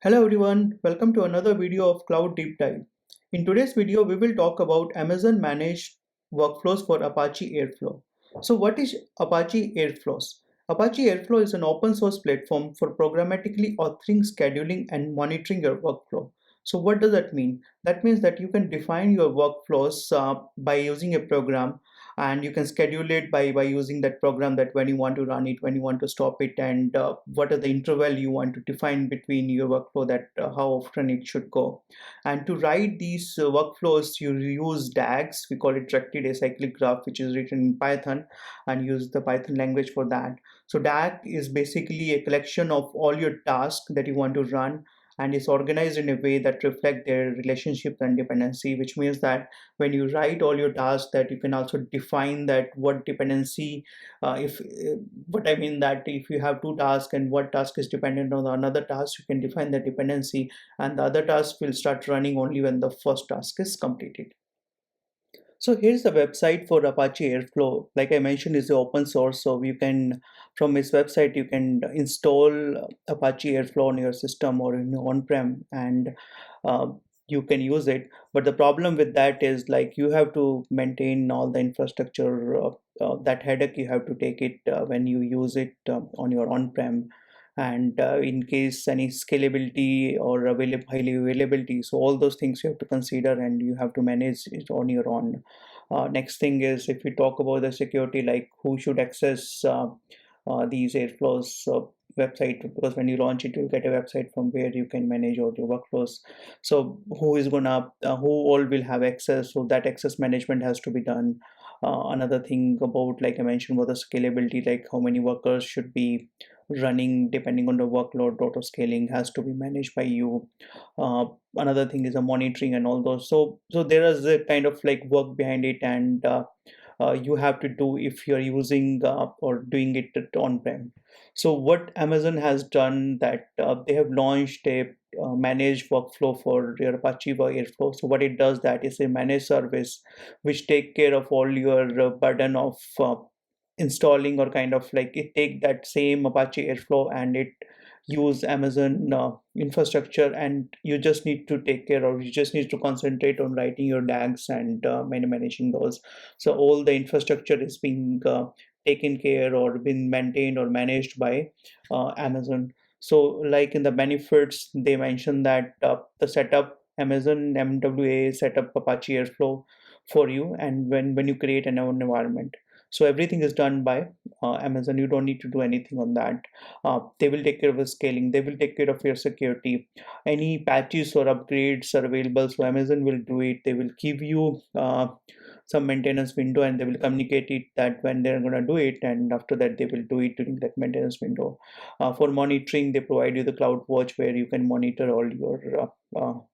Hello everyone, welcome to another video of Cloud Deep Dive. In today's video, we will talk about Amazon managed workflows for Apache Airflow. So what is Apache Airflows? Apache Airflow is an open source platform for programmatically authoring, scheduling, and monitoring your workflow. So what does that mean? That means that you can define your workflows by using a program, and you can schedule it by using that program, that when you want to run it, when you want to stop it, and what are the interval you want to define between your workflow, that how often it should go. And to write these workflows, you use DAGs. We call it directed acyclic graph, which is written in Python, and use the Python language for that. So DAG is basically a collection of all your tasks that you want to run, and is organized in a way that reflect their relationship and dependency, which means that when you write all your tasks, that you can also define that what dependency, if what I mean, that if you have two tasks and what task is dependent on another task, you can define the dependency, and the other task will start running only when the first task is completed. So here's the website for Apache Airflow. Like I mentioned, is open source, so you can, from its website, you can install Apache Airflow on your system or in on-prem, and uh, you can use it. But the problem with that is, like, you have to maintain all the infrastructure. That headache you have to take it when you use it on your on-prem, and in case any scalability or highly availability, so all those things you have to consider, and you have to manage it on your own. Next thing is, if we talk about the security, like who should access these Airflows website, because when you launch it, you'll get a website from where you can manage all your workflows. So who is gonna who all will have access, so that access management has to be done. Another thing about, like I mentioned, about the scalability, like how many workers should be running depending on the workload. Auto scaling has to be managed by you. Another thing is the monitoring and all those. So there is a kind of like work behind it, and you have to do if you're using or doing it on-prem. So what Amazon has done, that they have launched a managed workflow for your Apache Airflow. So what it does, that is a managed service which take care of all your burden of installing, or kind of like it take that same Apache Airflow and it use Amazon infrastructure, and you just need to take care, or you just need to concentrate on writing your DAGs and managing those. So all the infrastructure is being taken care or been maintained or managed by Amazon. So like in the benefits, they mentioned that the setup, Amazon MWAA setup Apache Airflow for you, and when you create an own environment, so everything is done by Amazon. You don't need to do anything on that. They will take care of the scaling, they will take care of your security. Any patches or upgrades are available, so Amazon will do it. They will give you some maintenance window, and they will communicate it that when they're going to do it, and after that they will do it during that maintenance window. For monitoring, they provide you the Cloud Watch, where you can monitor all your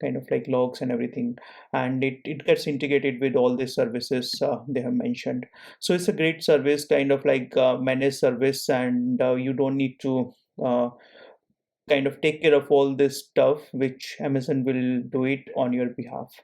kind of like logs and everything, and it gets integrated with all these services they have mentioned. So it's a great service, kind of like managed service, and you don't need to uh, kind of take care of all this stuff, which Amazon will do it on your behalf.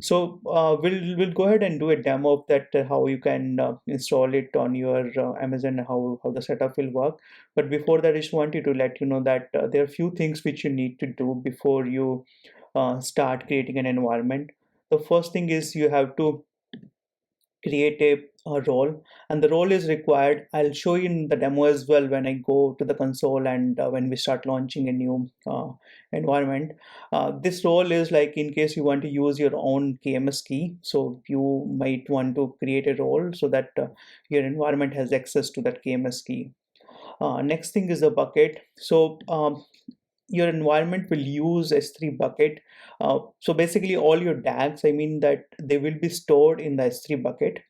So we'll go ahead and do a demo of that, how you can install it on your Amazon, how the setup will work. But before that, I just wanted to let you know that there are few things which you need to do before you start creating an environment. The first thing is, you have to create a role, and the role is required. I'll show you in the demo as well when I go to the console, and when we start launching a new environment. This role is like in case you want to use your own KMS key, so you might want to create a role so that your environment has access to that KMS key. Next thing is a bucket. So your environment will use S3 bucket. So basically all your DAGs, I mean that they will be stored in the S3 bucket.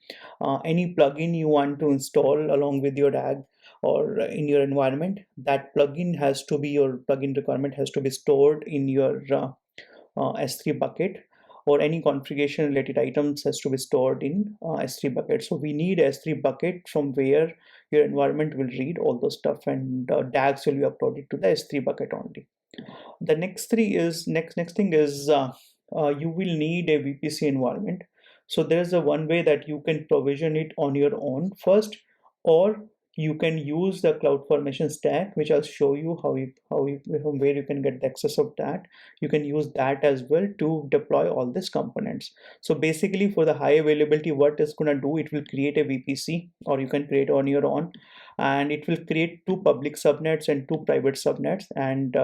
Any plugin you want to install along with your DAG or in your environment, that plugin has to be, your plugin requirement has to be stored in your S3 bucket, or any configuration related items has to be stored in S3 bucket. So we need S3 bucket from where your environment will read all those stuff, and DAGs will be uploaded to the S3 bucket only. The next thing is, you will need a VPC environment. So there's a one way that you can provision it on your own first, or you can use the CloudFormation stack, which I'll show you from where you can get the access of that. You can use that as well to deploy all these components. So basically, for the high availability, what it's gonna do, it will create a VPC, or you can create on your own, and it will create two public subnets and two private subnets, and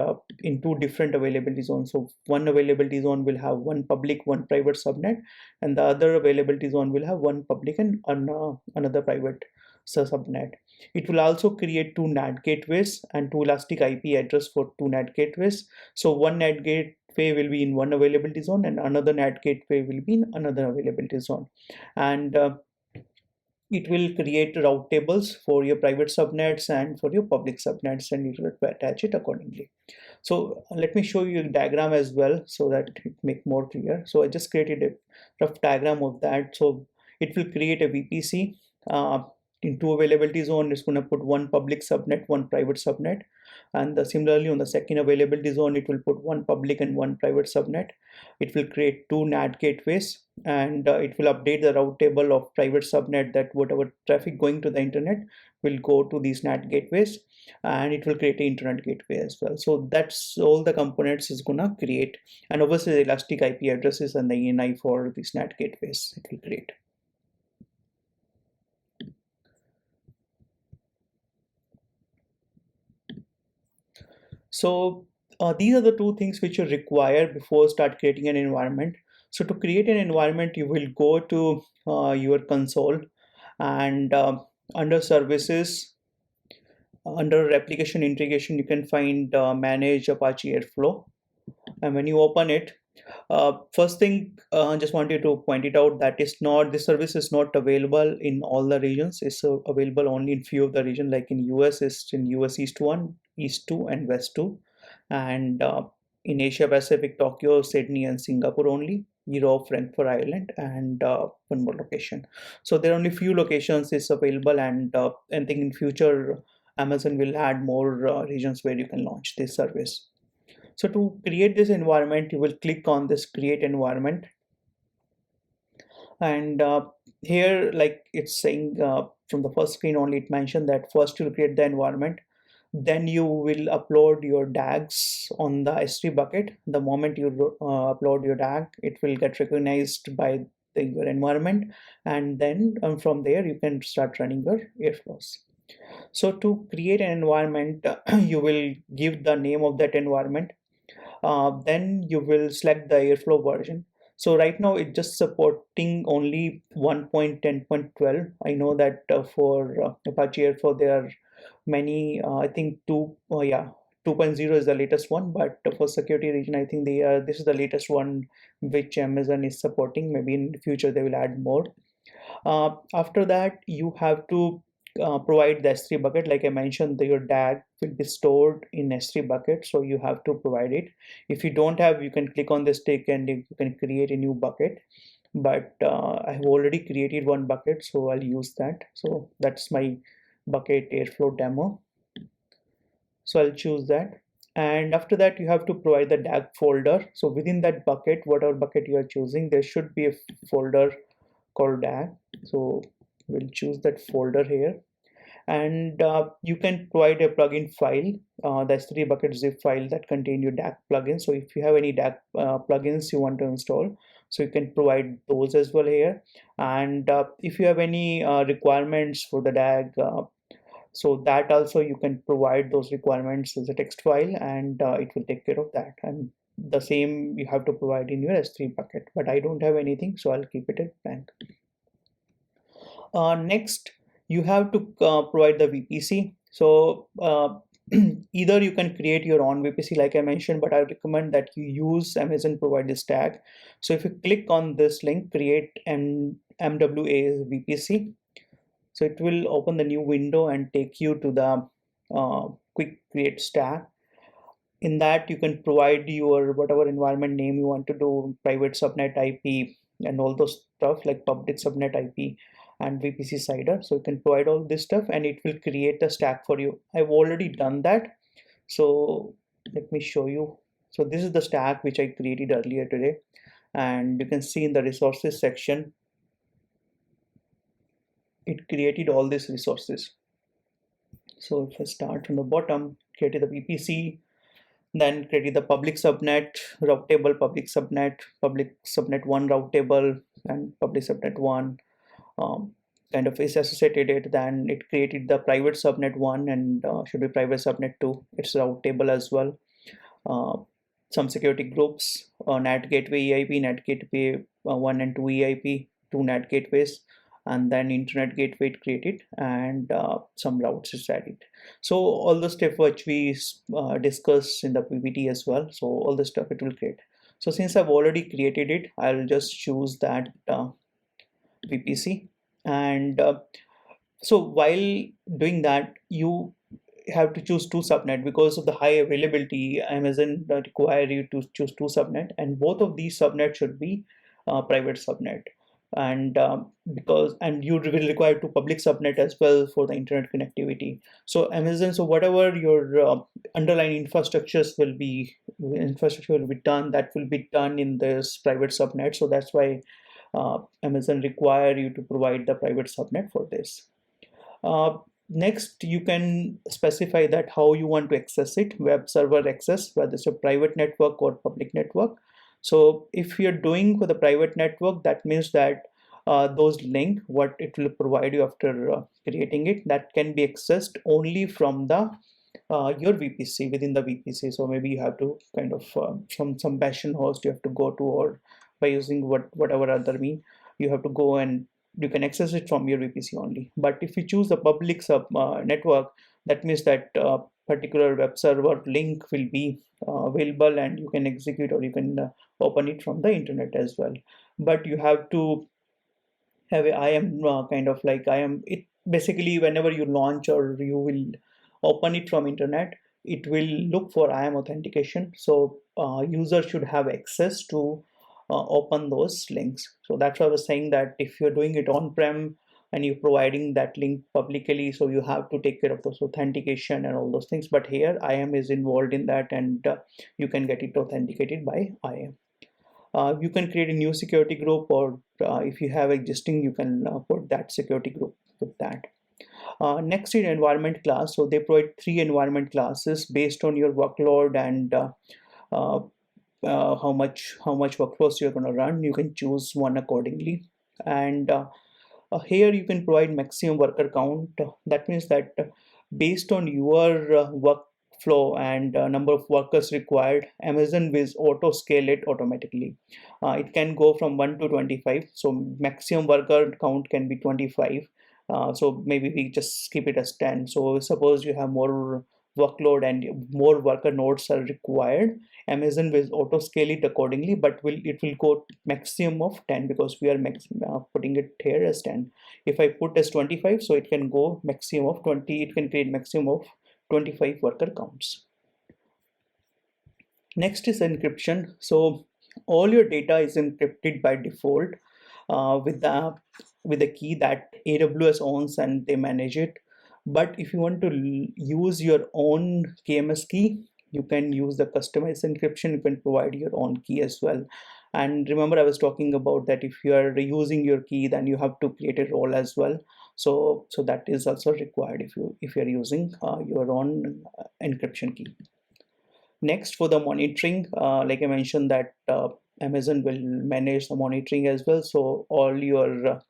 in two different availability zones. So one availability zone will have one public, one private subnet, and the other availability zone will have one public and another private subnet. It will also create two NAT gateways and two elastic IP address for two NAT gateways. So one NAT gateway will be in one availability zone and another NAT gateway will be in another availability zone. And it will create route tables for your private subnets and for your public subnets, and it will attach it accordingly. So let me show you a diagram as well so that it make more clear. So I just created a rough diagram of that. So it will create a VPC in two availability zone. It's going to put one public subnet, one private subnet, and similarly on the second availability zone, it will put one public and one private subnet. It will create two NAT gateways, and it will update the route table of private subnet, that whatever traffic going to the internet will go to these NAT gateways, and it will create an internet gateway as well. So that's all the components is gonna create, and obviously the elastic IP addresses and the ENI for these NAT gateways it will create. So these are the two things which you require before start creating an environment. So to create an environment, you will go to your console, and under services, under application integration, you can find manage Apache Airflow. And when you open it, first thing, just wanted to point it out that this service is not available in all the regions. It's available only in few of the regions. Like in US, it's in US East 1, East 2, and West 2, and in Asia Pacific, Tokyo, Sydney, and Singapore only. Europe, Frankfurt, Ireland, and one more location. So there are only few locations is available, and I think in future Amazon will add more regions where you can launch this service. So to create this environment, you will click on this create environment, and here, like it's saying from the first screen only, it mentioned that first you'll create the environment, then you will upload your DAGs on the S3 bucket. The moment you upload your DAG, it will get recognized by your environment, and then from there you can start running your airflows. So to create an environment, you will give the name of that environment. Then you will select the Airflow version. So right now it's just supporting only 1.10.12. I know that for Apache Airflow there are many, I think 2.0 is the latest one, but for security region, I think this is the latest one which Amazon is supporting. Maybe in the future they will add more. After that, you have to provide the S3 bucket. Like I mentioned, your DAG will be stored in S3 bucket, so you have to provide it. If you don't have, you can click on this tick and you can create a new bucket. But I have already created one bucket, so I'll use that. So that's my bucket Airflow demo. So I'll choose that. And after that, you have to provide the DAG folder. So within that bucket, whatever bucket you are choosing, there should be a folder called DAG. So we'll choose that folder here, and you can provide a plugin file, the S3 bucket zip file that contain your DAG plugin. So if you have any DAG plugins you want to install, so you can provide those as well here. And if you have any requirements for the DAG, so that also you can provide those requirements as a text file, and it will take care of that. And the same you have to provide in your S3 bucket, but I don't have anything, so I'll keep it at blank. Next, you have to provide the VPC. So either you can create your own VPC like I mentioned, but I recommend that you use Amazon provided tag. So if you click on this link, create an MWAA VPC, so it will open the new window and take you to the quick create stack. In that, you can provide your whatever environment name you want to do, private subnet IP and all those stuff like public subnet IP and VPC CIDR. So you can provide all this stuff and it will create the stack for you. I've already done that. So let me show you. So this is the stack which I created earlier today, and you can see in the resources section, it created all these resources. So if I start from the bottom, created the VPC, then created the public subnet, route table, public subnet 1 route table, and public subnet 1 um, kind of is associated it. Then it created the private subnet 1 and should be private subnet 2. It's route table as well. Uh, some security groups, NAT gateway EIP, NAT gateway 1 and 2 EIP, two NAT gateways, and then internet gateway it created, and some routes is added. So all the stuff which we discussed in the PPT as well. So all the stuff it will create. So since I've already created it, I'll just choose that VPC, and so while doing that, you have to choose two subnet because of the high availability. Amazon require you to choose two subnet, and both of these subnet should be private subnet, and you will require two public subnet as well for the internet connectivity. So Amazon, so whatever your underlying infrastructure will be done, that will be done in this private subnet. So that's why Amazon require you to provide the private subnet for this. Next, you can specify that how you want to access it, web server access, whether it's a private network or public network. So if you're doing for the private network, that means that those link, what it will provide you after creating it, that can be accessed only from the your VPC, within the VPC. So maybe you have to kind of from some bastion host you have to go to, or by using whatever other mean, you have to go and you can access it from your VPC only. But if you choose the public network, that means that particular web server link will be available, and you can execute or you can open it from the internet as well. But you have to have a IAM kind of like IAM. It basically, whenever you launch or you will open it from internet, it will look for IAM authentication. So user should have access to open those links. So that's why I was saying that if you're doing it on-prem and you're providing that link publicly, so you have to take care of those authentication and all those things. But here IAM is involved in that, and you can get it authenticated by IAM. You can create a new security group, or if you have existing, you can put that security group with that. Next is environment class. So they provide 3 environment classes based on your workload and uh, how much workflows you're going to run. You can choose one accordingly, and here you can provide maximum worker count. That means that based on your workflow and number of workers required, Amazon will auto scale it automatically. It can go from 1 to 25, so maximum worker count can be 25. So maybe we just keep it as 10. So suppose you have more workload and more worker nodes are required, Amazon will auto scale it accordingly, but it will go maximum of 10 because we are putting it here as 10. If I put as 25, so it can go maximum of 20. It can create maximum of 25 worker counts. Next is encryption. So all your data is encrypted by default with the key that AWS owns and they manage it. But if you want to use your own KMS key, you can use the customized encryption. You can provide your own key as well. And remember, I was talking about that if you are reusing your key, then you have to create a role as well. So that is also required if you are using your own encryption key. Next, for the monitoring, like I mentioned that Amazon will manage the monitoring as well. So all your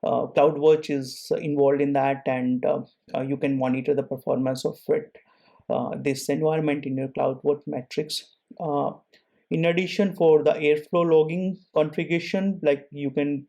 CloudWatch is involved in that, and you can monitor the performance of it, this environment in your CloudWatch metrics. In addition, for the Airflow logging configuration, like you can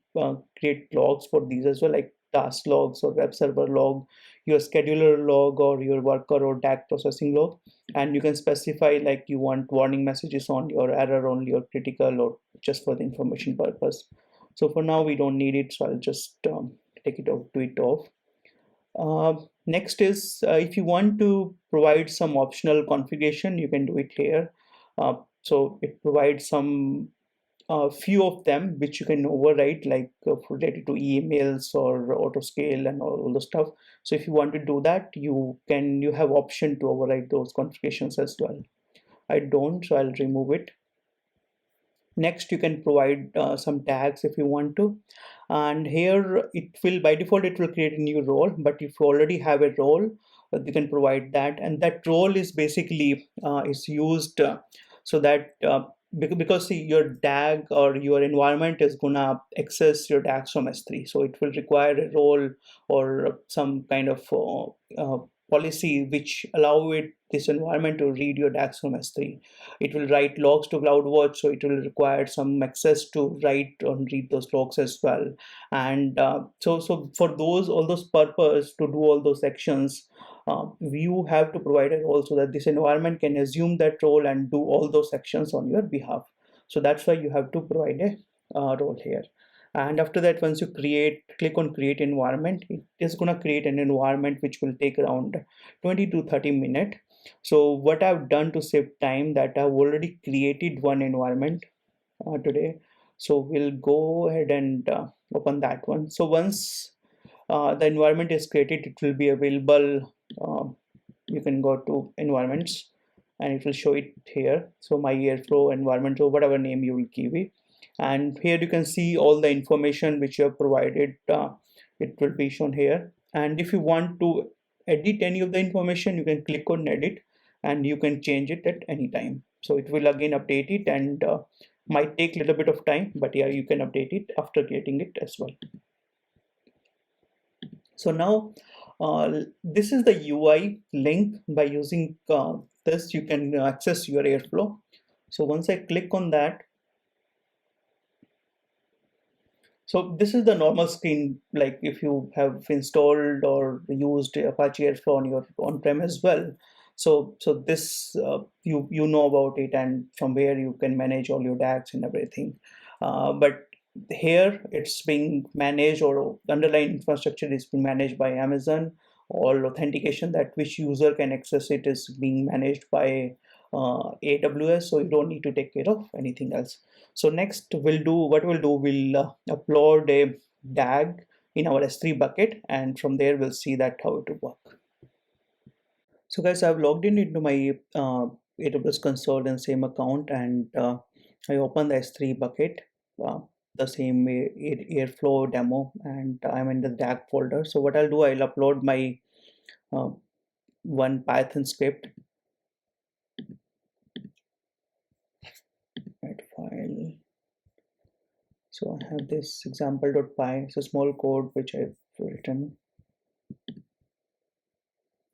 create logs for these as well, like task logs or web server log, your scheduler log, or your worker or DAG processing log. And you can specify like you want warning messages on your error only or critical or just for the information purpose. So for now we don't need it, so I'll just take it off, do it off. Next is if you want to provide some optional configuration, you can do it here. So it provides some few of them which you can override, like related to emails or auto scale and all the stuff. So if you want to do that, you have option to override those configurations as well. I don't, so I'll remove it. Next, you can provide some tags if you want to, and here it will by default it will create a new role. But if you already have a role, you can provide that, and that role is basically is used so that because see, your DAG or your environment is gonna access your DAGs from S3, so it will require a role or some kind of policy which allow it this environment to read your DAGs from S3. It will write logs to CloudWatch, so it will require some access to write and read those logs as well. And so for those all those purpose to do all those actions, you have to provide a role so that this environment can assume that role and do all those actions on your behalf. So that's why you have to provide a role here. And after that, once you click on create environment, it is going to create an environment which will take around 20 to 30 minutes. So what I've done to save time, that I've already created one environment today. So we'll go ahead and open that one. So once the environment is created, it will be available. You can go to environments and it will show it here. So my airflow environment, or whatever name you will give it. And here you can see all the information which you have provided. It will be shown here. And if you want to edit any of the information, you can click on edit and you can change it at any time. So it will again update it, and might take a little bit of time, but yeah, you can update it after getting it as well. So now this is the UI link. By using this, you can access your Airflow. So once I click on that, so this is the normal screen, like if you have installed or used Apache Airflow on your on-prem as well. So this you know about it, and from where you can manage all your DAGs and everything. But here it's being managed, or underlying infrastructure is being managed by Amazon. All authentication that which user can access it is being managed by AWS, so you don't need to take care of anything else. So next we'll upload a DAG in our S3 bucket, and from there we'll see that how it will work. So guys, I've logged in into my AWS console and same account, and I open the S3 bucket, the same Airflow demo, and I'm in the DAG folder. So what I'll do, I'll upload my one Python script. Right, file. So I have this example.py. It's a small code which I've written.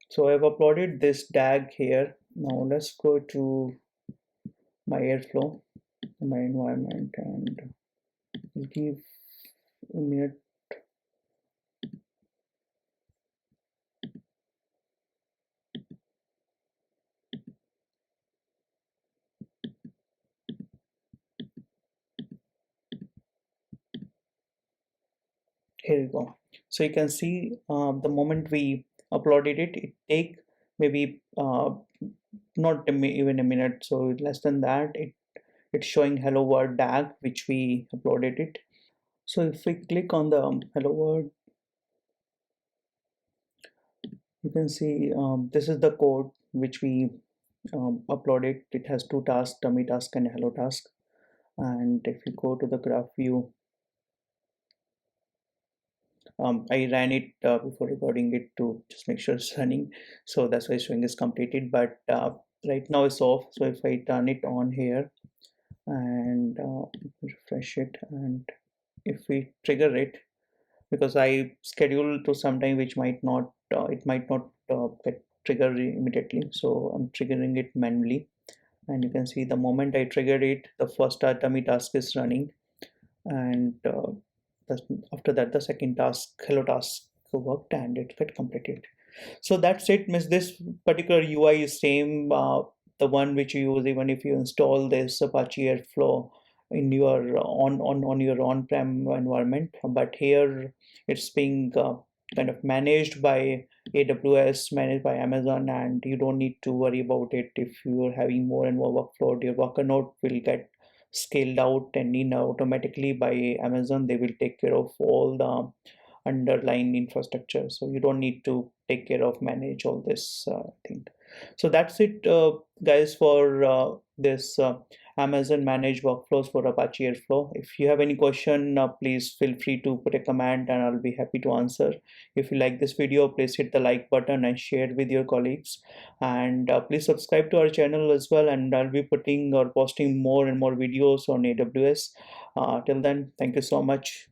So I've uploaded this DAG here. Now let's go to my Airflow, my environment, and give a minute. Here we go. So you can see the moment we uploaded it, it take maybe not even a minute, so less than that. It's showing hello world DAG which we uploaded it. So if we click on the hello world, you can see this is the code which we uploaded. It has two tasks, dummy task and hello task. And if you go to the graph view, I ran it before recording it to just make sure it's running, so that's why it's showing is completed, but right now it's off. So if I turn it on here and refresh it, and if we trigger it, because I schedule to sometime which might not it might not get triggered immediately, so I'm triggering it manually. And you can see the moment I triggered it, the first dummy task is running, and after that the second task, hello task, worked and it got completed. So that's it. Miss, this particular UI is same the one which you use even if you install this Apache Airflow in your on your on-prem environment, but here it's being kind of managed by AWS, managed by Amazon, and you don't need to worry about it. If you're having more and more workload, your worker node will get scaled out and in automatically by Amazon. They will take care of all the underlying infrastructure, so you don't need to take care of manage all this thing. So that's it, guys, for this Amazon managed workflows for Apache Airflow. If you have any question, please feel free to put a comment and I'll be happy to answer. If you like this video, please hit the like button and share it with your colleagues. And please subscribe to our channel as well. And I'll be putting or posting more and more videos on AWS. Till then, thank you so much.